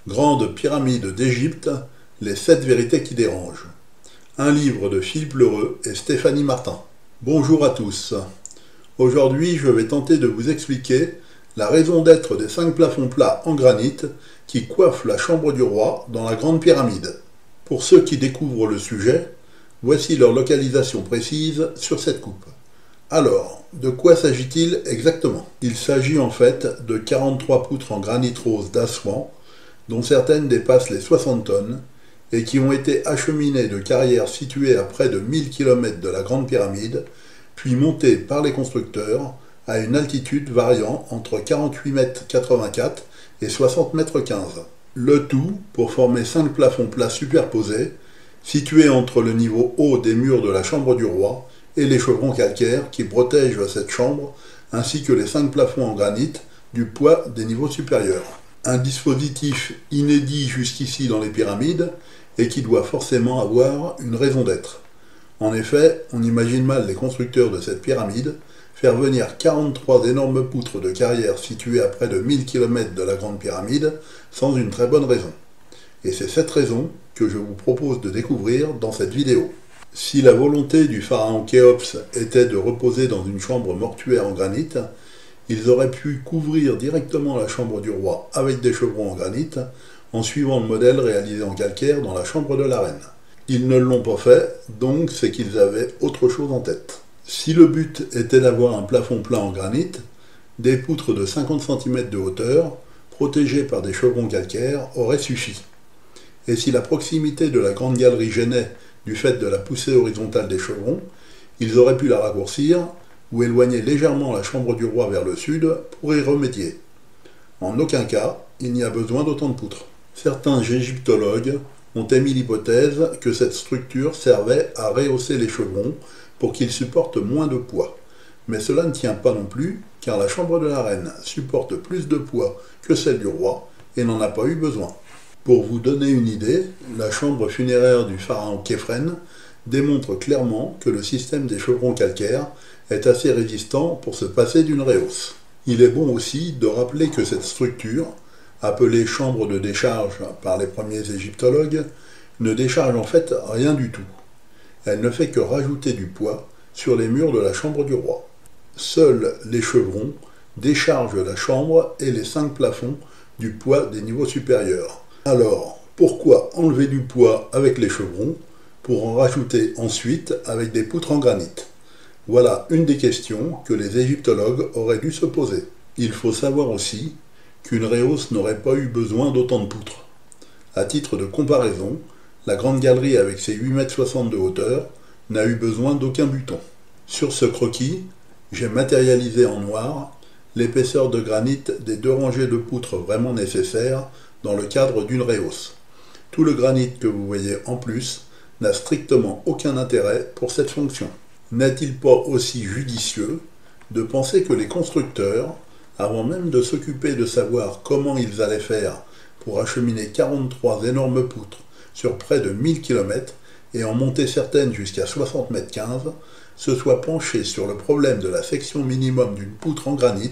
Grande pyramide d'Égypte, les 7 vérités qui dérangent. Un livre de Philippe Lheureux et Stéphanie Martin. Bonjour à tous. Aujourd'hui, je vais tenter de vous expliquer la raison d'être des 5 plafonds plats en granit qui coiffent la chambre du roi dans la Grande Pyramide. Pour ceux qui découvrent le sujet, voici leur localisation précise sur cette coupe. Alors, de quoi s'agit-il exactement? Il s'agit en fait de 43 poutres en granit rose d'Assouan, dont certaines dépassent les 60 tonnes, et qui ont été acheminées de carrières situées à près de 1000 km de la Grande Pyramide, puis montées par les constructeurs à une altitude variant entre 48,84 m et 60,15 m. Le tout pour former 5 plafonds plats superposés, situés entre le niveau haut des murs de la chambre du roi et les chevrons calcaires qui protègent cette chambre, ainsi que les 5 plafonds en granit du poids des niveaux supérieurs. Un dispositif inédit jusqu'ici dans les pyramides et qui doit forcément avoir une raison d'être. En effet, on imagine mal les constructeurs de cette pyramide faire venir 43 énormes poutres de carrière situées à près de 1000 km de la Grande Pyramide sans une très bonne raison. Et c'est cette raison que je vous propose de découvrir dans cette vidéo. Si la volonté du pharaon Khéops était de reposer dans une chambre mortuaire en granit, ils auraient pu couvrir directement la chambre du roi avec des chevrons en granit, en suivant le modèle réalisé en calcaire dans la chambre de la reine. Ils ne l'ont pas fait, donc c'est qu'ils avaient autre chose en tête. Si le but était d'avoir un plafond plat en granit, des poutres de 50 cm de hauteur, protégées par des chevrons calcaires, auraient suffi. Et si la proximité de la grande galerie gênait du fait de la poussée horizontale des chevrons, ils auraient pu la raccourcir ou éloigner légèrement la chambre du roi vers le sud pour y remédier. En aucun cas, il n'y a besoin d'autant de poutres. Certains égyptologues ont émis l'hypothèse que cette structure servait à rehausser les chevrons pour qu'ils supportent moins de poids. Mais cela ne tient pas non plus, car la chambre de la reine supporte plus de poids que celle du roi et n'en a pas eu besoin. Pour vous donner une idée, la chambre funéraire du pharaon Khéphren démontre clairement que le système des chevrons calcaires est assez résistant pour se passer d'une rehausse. Il est bon aussi de rappeler que cette structure, appelée chambre de décharge par les premiers égyptologues, ne décharge en fait rien du tout. Elle ne fait que rajouter du poids sur les murs de la chambre du roi. Seuls les chevrons déchargent la chambre et les 5 plafonds du poids des niveaux supérieurs. Alors, pourquoi enlever du poids avec les chevrons pour en rajouter ensuite avec des poutres en granit? Voilà une des questions que les égyptologues auraient dû se poser. Il faut savoir aussi qu'une rehausse n'aurait pas eu besoin d'autant de poutres. À titre de comparaison, la grande galerie avec ses 8,60 m de hauteur n'a eu besoin d'aucun buton. Sur ce croquis, j'ai matérialisé en noir l'épaisseur de granit des 2 rangées de poutres vraiment nécessaires dans le cadre d'une rehausse. Tout le granit que vous voyez en plus n'a strictement aucun intérêt pour cette fonction. N'est-il pas aussi judicieux de penser que les constructeurs, avant même de s'occuper de savoir comment ils allaient faire pour acheminer 43 énormes poutres sur près de 1000 km et en monter certaines jusqu'à 60,15 m, se soient penchés sur le problème de la section minimum d'une poutre en granit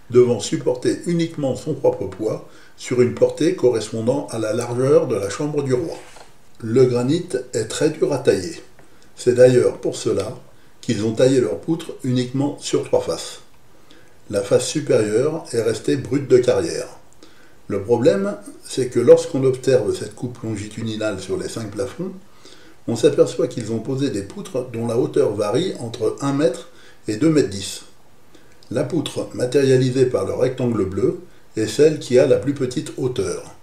devant supporter uniquement son propre poids sur une portée correspondant à la largeur de la chambre du roi. Le granit est très dur à tailler. C'est d'ailleurs pour cela qu'ils ont taillé leurs poutres uniquement sur 3 faces. La face supérieure est restée brute de carrière. Le problème, c'est que lorsqu'on observe cette coupe longitudinale sur les 5 plafonds, on s'aperçoit qu'ils ont posé des poutres dont la hauteur varie entre 1 m et 2,10 m. La poutre matérialisée par le rectangle bleu est celle qui a la plus petite hauteur.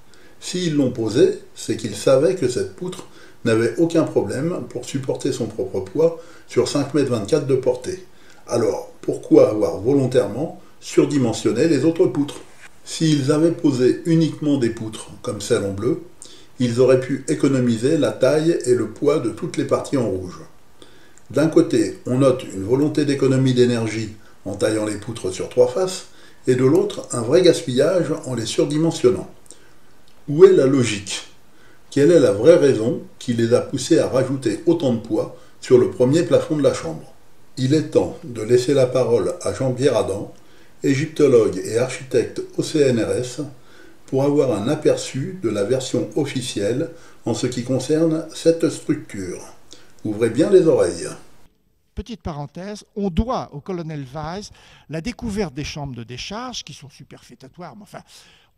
S'ils l'ont posée, c'est qu'ils savaient que cette poutre n'avait aucun problème pour supporter son propre poids sur 5,24 m de portée. Alors, pourquoi avoir volontairement surdimensionné les autres poutres? S'ils avaient posé uniquement des poutres comme celle en bleu, ils auraient pu économiser la taille et le poids de toutes les parties en rouge. D'un côté, on note une volonté d'économie d'énergie en taillant les poutres sur 3 faces, et de l'autre, un vrai gaspillage en les surdimensionnant. Où est la logique? Quelle est la vraie raison qui les a poussés à rajouter autant de poids sur le premier plafond de la chambre? Il est temps de laisser la parole à Jean-Pierre Adam, égyptologue et architecte au CNRS, pour avoir un aperçu de la version officielle en ce qui concerne cette structure. Ouvrez bien les oreilles. Petite parenthèse, on doit au colonel Weiss la découverte des chambres de décharge, qui sont superfétatoires, mais enfin,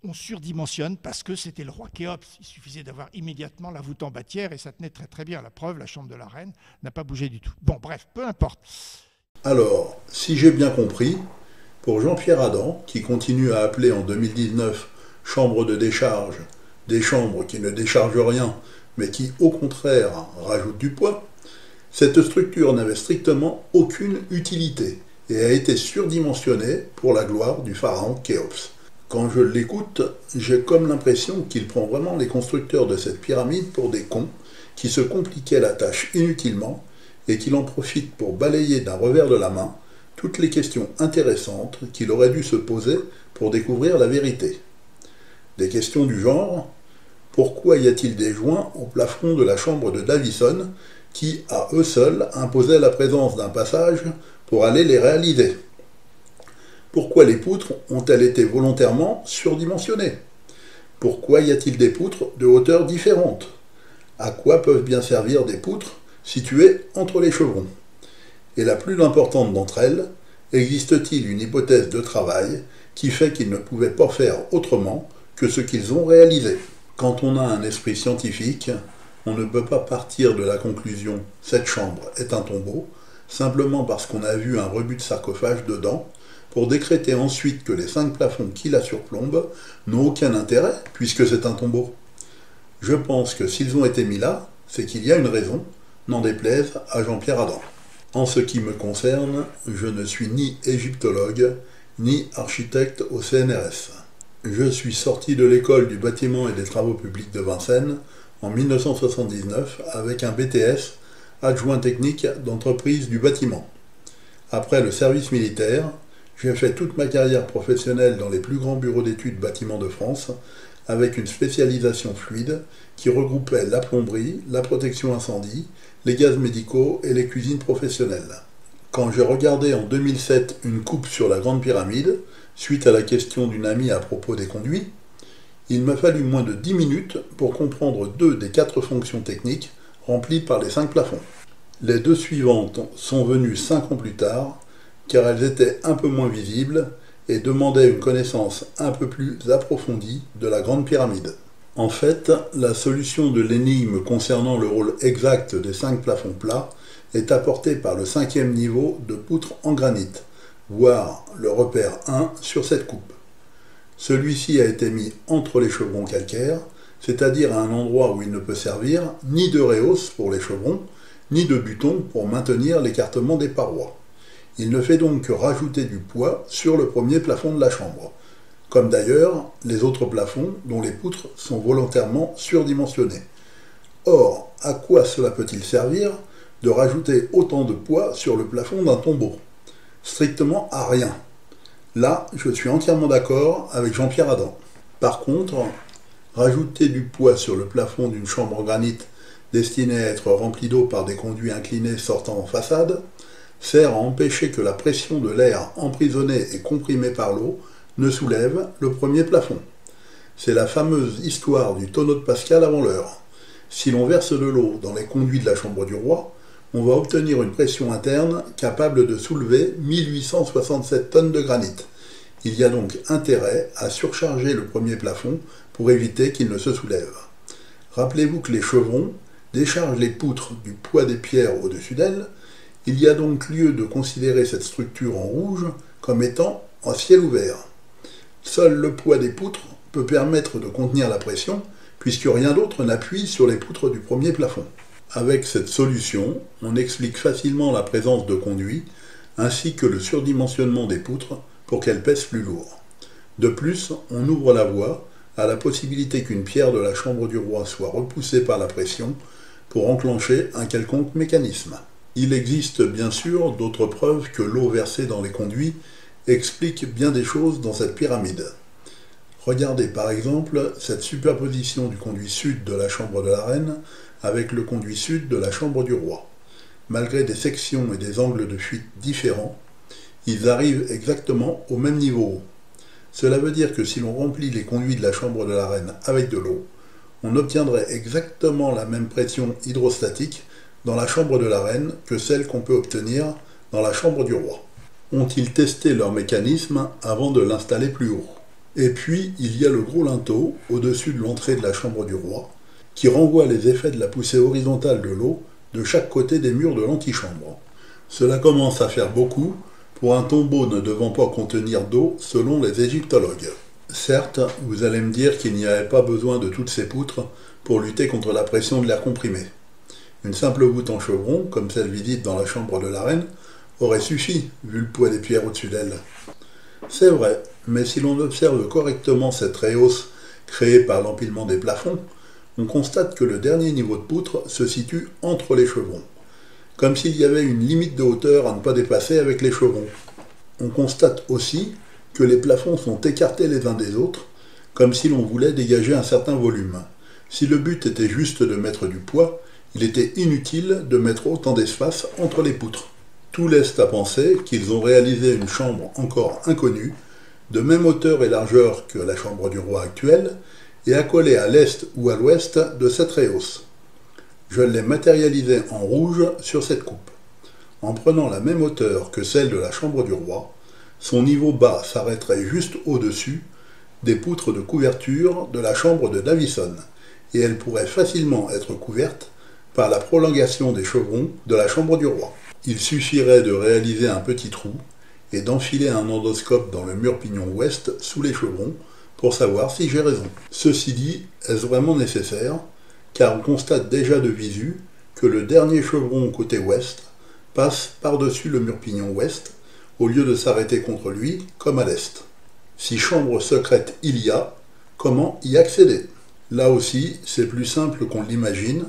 on surdimensionne parce que c'était le roi Khéops. Il suffisait d'avoir immédiatement la voûte en bâtière et ça tenait très très bien. La preuve, la chambre de la reine n'a pas bougé du tout. Bon, bref, peu importe. Alors, si j'ai bien compris, pour Jean-Pierre Adam, qui continue à appeler en 2019 chambre de décharge des chambres qui ne déchargent rien, mais qui au contraire rajoutent du poids, cette structure n'avait strictement aucune utilité et a été surdimensionnée pour la gloire du pharaon Khéops. Quand je l'écoute, j'ai comme l'impression qu'il prend vraiment les constructeurs de cette pyramide pour des cons qui se compliquaient la tâche inutilement et qu'il en profite pour balayer d'un revers de la main toutes les questions intéressantes qu'il aurait dû se poser pour découvrir la vérité. Des questions du genre: pourquoi y a-t-il des joints au plafond de la chambre de Davison qui, à eux seuls, imposaient la présence d'un passage pour aller les réaliser? Pourquoi les poutres ont-elles été volontairement surdimensionnées? Pourquoi y a-t-il des poutres de hauteur différentes? À quoi peuvent bien servir des poutres situées entre les chevrons? Et la plus importante d'entre elles, existe-t-il une hypothèse de travail qui fait qu'ils ne pouvaient pas faire autrement que ce qu'ils ont réalisé? Quand on a un esprit scientifique, on ne peut pas partir de la conclusion « cette chambre est un tombeau » simplement parce qu'on a vu un rebut de sarcophage dedans, pour décréter ensuite que les 5 plafonds qui la surplombent n'ont aucun intérêt puisque c'est un tombeau. Je pense que s'ils ont été mis là, c'est qu'il y a une raison, n'en déplaise à Jean-Pierre Adam. En ce qui me concerne, je ne suis ni égyptologue, ni architecte au CNRS. Je suis sorti de l'école du bâtiment et des travaux publics de Vincennes en 1979 avec un BTS, adjoint technique d'entreprise du bâtiment. Après le service militaire, j'ai fait toute ma carrière professionnelle dans les plus grands bureaux d'études bâtiments de France, avec une spécialisation fluide qui regroupait la plomberie, la protection incendie, les gaz médicaux et les cuisines professionnelles. Quand j'ai regardé en 2007 une coupe sur la Grande Pyramide, suite à la question d'une amie à propos des conduits, il m'a fallu moins de 10 minutes pour comprendre 2 des 4 fonctions techniques remplies par les 5 plafonds. Les 2 suivantes sont venues 5 ans plus tard, car elles étaient un peu moins visibles et demandaient une connaissance un peu plus approfondie de la Grande Pyramide. En fait, la solution de l'énigme concernant le rôle exact des 5 plafonds plats est apportée par le 5e niveau de poutres en granit, voire le repère 1 sur cette coupe. Celui-ci a été mis entre les chevrons calcaires, c'est-à-dire à un endroit où il ne peut servir ni de rehausse pour les chevrons, ni de buton pour maintenir l'écartement des parois. Il ne fait donc que rajouter du poids sur le premier plafond de la chambre, comme d'ailleurs les autres plafonds dont les poutres sont volontairement surdimensionnées. Or, à quoi cela peut-il servir de rajouter autant de poids sur le plafond d'un tombeau? Strictement à rien. Là, je suis entièrement d'accord avec Jean-Pierre Adam. Par contre, rajouter du poids sur le plafond d'une chambre en granit destinée à être remplie d'eau par des conduits inclinés sortant en façade sert à empêcher que la pression de l'air emprisonné et comprimé par l'eau ne soulève le premier plafond. C'est la fameuse histoire du tonneau de Pascal avant l'heure. Si l'on verse de l'eau dans les conduits de la chambre du roi, on va obtenir une pression interne capable de soulever 1867 tonnes de granit. Il y a donc intérêt à surcharger le premier plafond pour éviter qu'il ne se soulève. Rappelez-vous que les chevrons déchargent les poutres du poids des pierres au-dessus d'elles. Il y a donc lieu de considérer cette structure en rouge comme étant en ciel ouvert. Seul le poids des poutres peut permettre de contenir la pression, puisque rien d'autre n'appuie sur les poutres du premier plafond. Avec cette solution, on explique facilement la présence de conduits, ainsi que le surdimensionnement des poutres pour qu'elles pèsent plus lourd. De plus, on ouvre la voie à la possibilité qu'une pierre de la chambre du roi soit repoussée par la pression pour enclencher un quelconque mécanisme. Il existe bien sûr d'autres preuves que l'eau versée dans les conduits explique bien des choses dans cette pyramide. Regardez par exemple cette superposition du conduit sud de la chambre de la reine avec le conduit sud de la chambre du roi. Malgré des sections et des angles de fuite différents, ils arrivent exactement au même niveau. Cela veut dire que si l'on remplit les conduits de la chambre de la reine avec de l'eau, on obtiendrait exactement la même pression hydrostatique dans la chambre de la reine que celle qu'on peut obtenir dans la chambre du roi. Ont-ils testé leur mécanisme avant de l'installer plus haut? Et puis, il y a le gros linteau au-dessus de l'entrée de la chambre du roi, qui renvoie les effets de la poussée horizontale de l'eau de chaque côté des murs de l'antichambre. Cela commence à faire beaucoup pour un tombeau ne devant pas contenir d'eau selon les égyptologues. Certes, vous allez me dire qu'il n'y avait pas besoin de toutes ces poutres pour lutter contre la pression de l'air comprimé. Une simple voûte en chevron, comme celle visible dans la chambre de la reine, aurait suffi, vu le poids des pierres au-dessus d'elle. C'est vrai, mais si l'on observe correctement cette rehausse créée par l'empilement des plafonds, on constate que le dernier niveau de poutre se situe entre les chevrons, comme s'il y avait une limite de hauteur à ne pas dépasser avec les chevrons. On constate aussi que les plafonds sont écartés les uns des autres, comme si l'on voulait dégager un certain volume. Si le but était juste de mettre du poids, il était inutile de mettre autant d'espace entre les poutres. Tout laisse à penser qu'ils ont réalisé une chambre encore inconnue, de même hauteur et largeur que la chambre du roi actuelle, et accolée à l'est ou à l'ouest de cette rehausse. Je l'ai matérialisée en rouge sur cette coupe. En prenant la même hauteur que celle de la chambre du roi, son niveau bas s'arrêterait juste au-dessus des poutres de couverture de la chambre de Davison, et elle pourrait facilement être couverte par la prolongation des chevrons de la chambre du roi. Il suffirait de réaliser un petit trou et d'enfiler un endoscope dans le mur pignon ouest sous les chevrons pour savoir si j'ai raison. Ceci dit, est-ce vraiment nécessaire? Car on constate déjà de visu que le dernier chevron côté ouest passe par-dessus le mur pignon ouest au lieu de s'arrêter contre lui comme à l'est. Si chambre secrète il y a, comment y accéder? Là aussi, c'est plus simple qu'on l'imagine.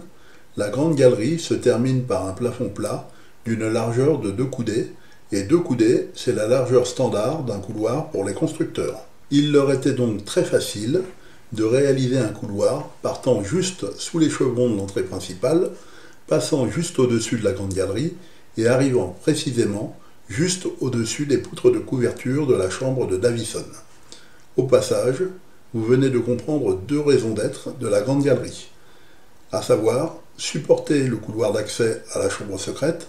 La grande galerie se termine par un plafond plat d'une largeur de 2 coudées, et 2 coudées, c'est la largeur standard d'un couloir pour les constructeurs. Il leur était donc très facile de réaliser un couloir partant juste sous les chevrons de l'entrée principale, passant juste au-dessus de la grande galerie et arrivant précisément juste au-dessus des poutres de couverture de la chambre de Davison. Au passage, vous venez de comprendre 2 raisons d'être de la grande galerie, à savoir supporter le couloir d'accès à la chambre secrète,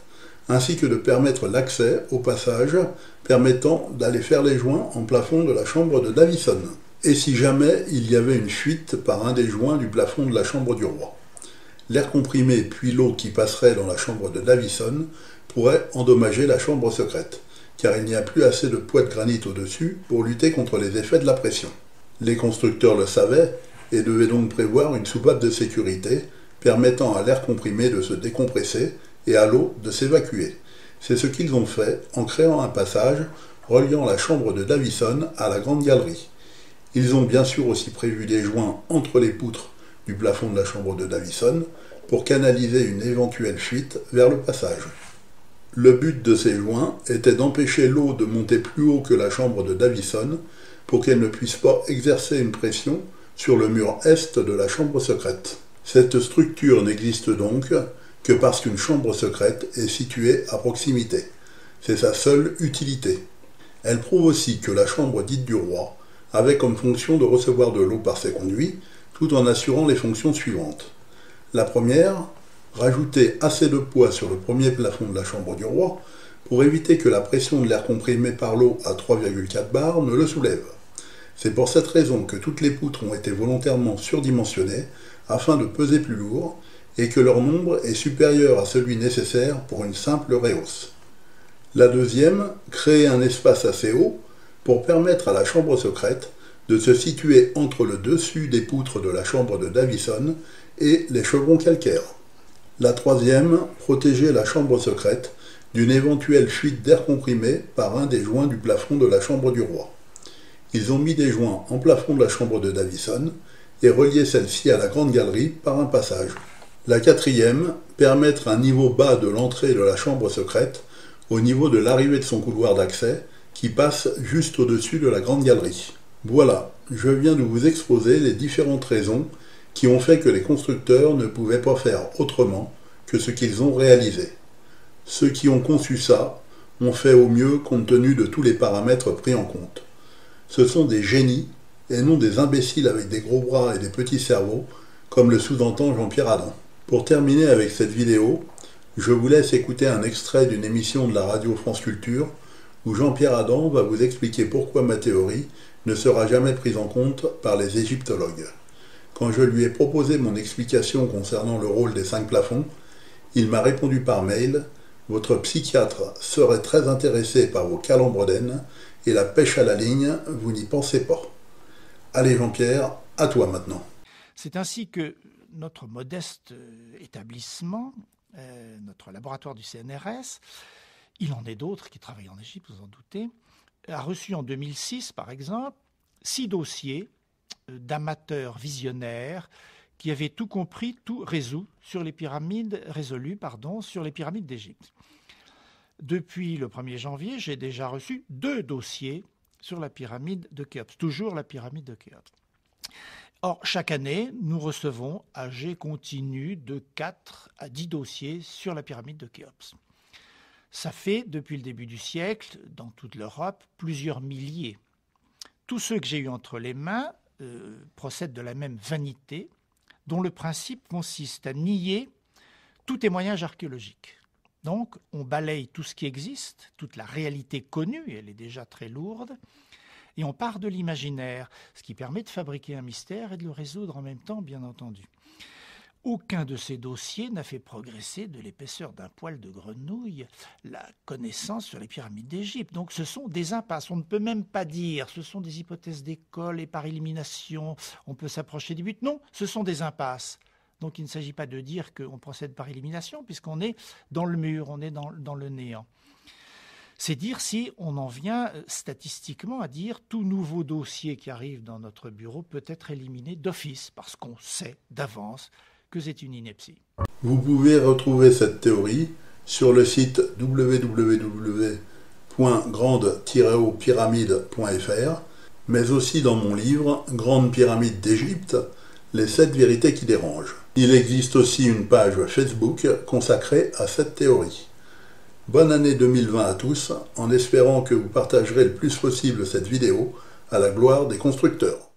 ainsi que de permettre l'accès au passage permettant d'aller faire les joints en plafond de la chambre de Davison. Et si jamais il y avait une fuite par un des joints du plafond de la chambre du roi. L'air comprimé puis l'eau qui passerait dans la chambre de Davison pourrait endommager la chambre secrète, car il n'y a plus assez de poids de granit au-dessus pour lutter contre les effets de la pression. Les constructeurs le savaient et devaient donc prévoir une soupape de sécurité permettant à l'air comprimé de se décompresser et à l'eau de s'évacuer. C'est ce qu'ils ont fait en créant un passage reliant la chambre de Davison à la grande galerie. Ils ont bien sûr aussi prévu des joints entre les poutres du plafond de la chambre de Davison pour canaliser une éventuelle fuite vers le passage. Le but de ces joints était d'empêcher l'eau de monter plus haut que la chambre de Davison pour qu'elle ne puisse pas exercer une pression sur le mur est de la chambre secrète. Cette structure n'existe donc que parce qu'une chambre secrète est située à proximité. C'est sa seule utilité. Elle prouve aussi que la chambre dite du roi avait comme fonction de recevoir de l'eau par ses conduits, tout en assurant les fonctions suivantes. La première, rajouter assez de poids sur le premier plafond de la chambre du roi pour éviter que la pression de l'air comprimé par l'eau à 3,4 bars ne le soulève. C'est pour cette raison que toutes les poutres ont été volontairement surdimensionnées afin de peser plus lourd et que leur nombre est supérieur à celui nécessaire pour une simple rehausse. La deuxième, créer un espace assez haut pour permettre à la chambre secrète de se situer entre le dessus des poutres de la chambre de Davison et les chevrons calcaires. La troisième, protéger la chambre secrète d'une éventuelle fuite d'air comprimé par un des joints du plafond de la chambre du roi. Ils ont mis des joints en plafond de la chambre de Davison et relié celle-ci à la grande galerie par un passage. La quatrième, permettre un niveau bas de l'entrée de la chambre secrète au niveau de l'arrivée de son couloir d'accès qui passe juste au-dessus de la grande galerie. Voilà, je viens de vous exposer les différentes raisons qui ont fait que les constructeurs ne pouvaient pas faire autrement que ce qu'ils ont réalisé. Ceux qui ont conçu ça ont fait au mieux compte tenu de tous les paramètres pris en compte. Ce sont des génies et non des imbéciles avec des gros bras et des petits cerveaux, comme le sous-entend Jean-Pierre Adam. Pour terminer avec cette vidéo, je vous laisse écouter un extrait d'une émission de la radio France Culture où Jean-Pierre Adam va vous expliquer pourquoi ma théorie ne sera jamais prise en compte par les égyptologues. Quand je lui ai proposé mon explication concernant le rôle des 5 plafonds, il m'a répondu par mail « Votre psychiatre serait très intéressé par vos calembredaines et la pêche à la ligne, vous n'y pensez pas. » Allez Jean-Pierre, à toi maintenant. C'est ainsi que notre modeste établissement, notre laboratoire du CNRS, il en est d'autres qui travaillent en Égypte, vous en doutez, a reçu en 2006, par exemple, 6 dossiers d'amateurs visionnaires qui avaient tout compris, tout résolu sur les pyramides d'Égypte. Depuis le 1er janvier, j'ai déjà reçu 2 dossiers sur la pyramide de Khéops, toujours la pyramide de Khéops. Or, chaque année, nous recevons à jet continu de 4 à 10 dossiers sur la pyramide de Khéops. Ça fait, depuis le début du siècle, dans toute l'Europe, plusieurs milliers. Tous ceux que j'ai eus entre les mains procèdent de la même vanité, dont le principe consiste à nier tout témoignage archéologique. Donc, on balaye tout ce qui existe, toute la réalité connue, et elle est déjà très lourde, et on part de l'imaginaire, ce qui permet de fabriquer un mystère et de le résoudre en même temps, bien entendu. Aucun de ces dossiers n'a fait progresser de l'épaisseur d'un poil de grenouille la connaissance sur les pyramides d'Égypte. Donc ce sont des impasses. On ne peut même pas dire ce sont des hypothèses d'école et par élimination, on peut s'approcher du but. Non, ce sont des impasses. Donc il ne s'agit pas de dire qu'on procède par élimination, puisqu'on est dans le mur, on est dans le néant. C'est dire si on en vient statistiquement à dire tout nouveau dossier qui arrive dans notre bureau peut être éliminé d'office, parce qu'on sait d'avance que c'est une ineptie. Vous pouvez retrouver cette théorie sur le site www.grande-pyramide.fr, mais aussi dans mon livre « Grande pyramide d'Égypte, les 7 vérités qui dérangent ». Il existe aussi une page Facebook consacrée à cette théorie. Bonne année 2020 à tous, en espérant que vous partagerez le plus possible cette vidéo à la gloire des constructeurs.